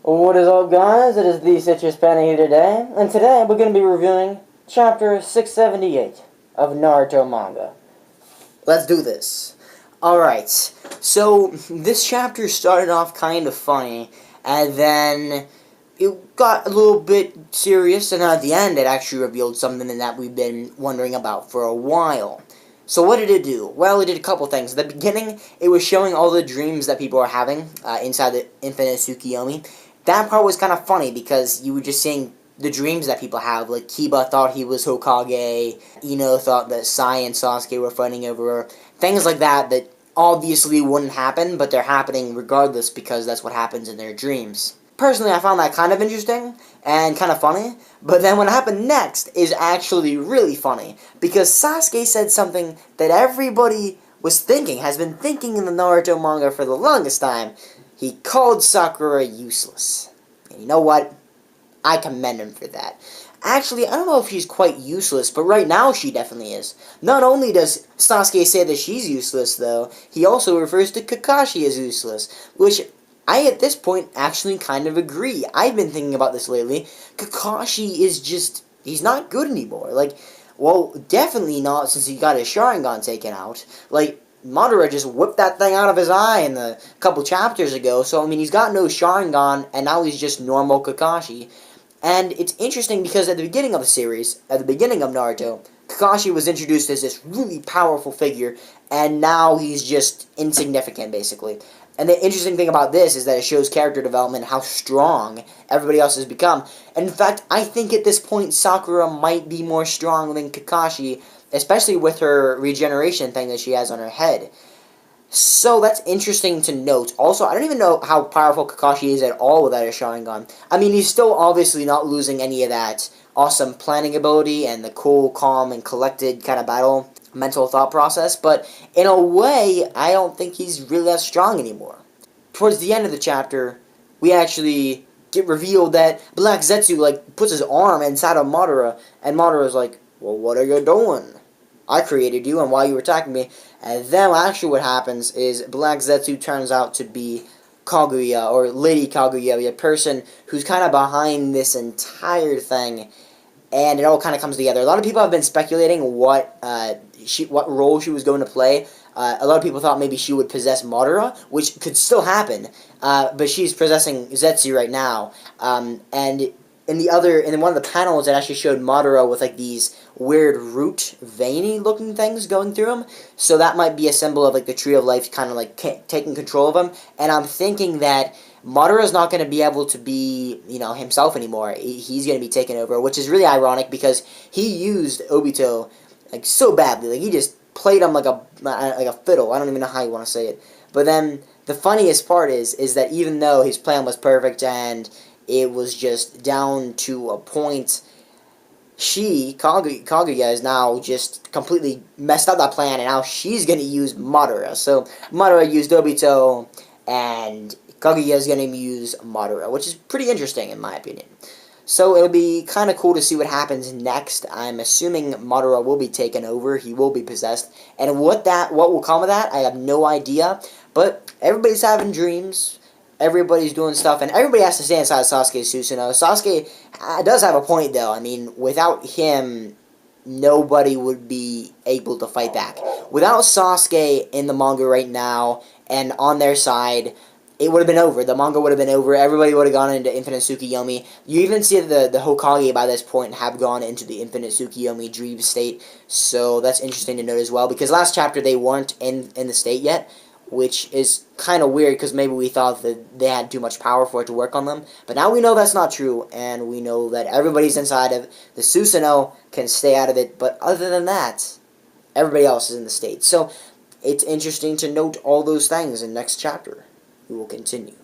What is up, guys? It is TheCitrusPanda here today, and today we're going to be reviewing Chapter 678 of Naruto Manga. Let's do this. Alright, so this chapter started off kind of funny, and then it got a little bit serious, and at the end it actually revealed something that we've been wondering about for a while. So what did it do? Well, it did a couple things. At the beginning, it was showing all the dreams that people are having inside the Infinite Tsukiyomi. That part was kind of funny because you were just seeing the dreams that people have. Like, Kiba thought he was Hokage, Ino thought that Sai and Sasuke were fighting over her. Things like that that obviously wouldn't happen, but they're happening regardless because that's what happens in their dreams. Personally, I found that kind of interesting and kind of funny, but then what happened next is actually really funny, because Sasuke said something that everybody was thinking, has been thinking in the Naruto manga for the longest time. He called Sakura useless. And you know what? I commend him for that. Actually, I don't know if she's quite useless, but right now she definitely is. Not only does Sasuke say that she's useless, though, he also refers to Kakashi as useless, which I, at this point, actually kind of agree. I've been thinking about this lately. Kakashi is just, he's not good anymore. Like, well, definitely not since he got his Sharingan taken out. Like, Madara just whipped that thing out of his eye in a couple chapters ago, so, I mean, he's got no Sharingan, and now he's just normal Kakashi. And it's interesting because at the beginning of the series, at the beginning of Naruto, Kakashi was introduced as this really powerful figure, and now he's just insignificant, basically. And the interesting thing about this is that it shows character development, how strong everybody else has become. And in fact, I think at this point, Sakura might be more strong than Kakashi, especially with her regeneration thing that she has on her head. So that's interesting to note. Also, I don't even know how powerful Kakashi is at all without a Sharingan. I mean, he's still obviously not losing any of that awesome planning ability and the cool, calm, and collected kind of battle mental thought process, but in a way, I don't think he's really that strong anymore. Towards the end of the chapter, we actually get revealed that Black Zetsu, like, puts his arm inside of Madara, and Madara's like, well, what are you doing? I created you, and why you were attacking me? And then actually what happens is Black Zetsu turns out to be Kaguya, or Lady Kaguya, a person who's kind of behind this entire thing, and it all kind of comes together. A lot of people have been speculating what role she was going to play. A lot of people thought maybe she would possess Madara, which could still happen, but she's possessing Zetsu right now. And in one of the panels, it actually showed Madara with like these weird root, veiny looking things going through him. So that might be a symbol of like the Tree of Life kind of like taking control of him. And I'm thinking that Madara's not going to be able to be, himself anymore. He's going to be taken over, which is really ironic because he used Obito like so badly. Like he just played him like a fiddle. I don't even know how you want to say it. But then the funniest part is that even though his plan was perfect and it was just down to a point, Kaguya, is now just completely messed up that plan, and now she's going to use Madara. So Madara used Obito, and Kaguya is going to use Madara, which is pretty interesting in my opinion. So it'll be kind of cool to see what happens next. I'm assuming Madara will be taken over, he will be possessed, and what will come of that, I have no idea, but everybody's having dreams, everybody's doing stuff, and everybody has to stay inside Sasuke's Susanoo. Sasuke does have a point, though. I mean, without him, nobody would be able to fight back. Without Sasuke in the manga right now, and on their side, it would have been over. The manga would have been over. Everybody would have gone into Infinite Tsukiyomi. You even see the Hokage by this point have gone into the Infinite Tsukiyomi dream state. So that's interesting to note as well. Because last chapter they weren't in the state yet, which is kind of weird because maybe we thought that they had too much power for it to work on them. But now we know that's not true, and we know that everybody's inside of the Susanoo, can stay out of it. But other than that, everybody else is in the state. So it's interesting to note all those things in next chapter. We will continue.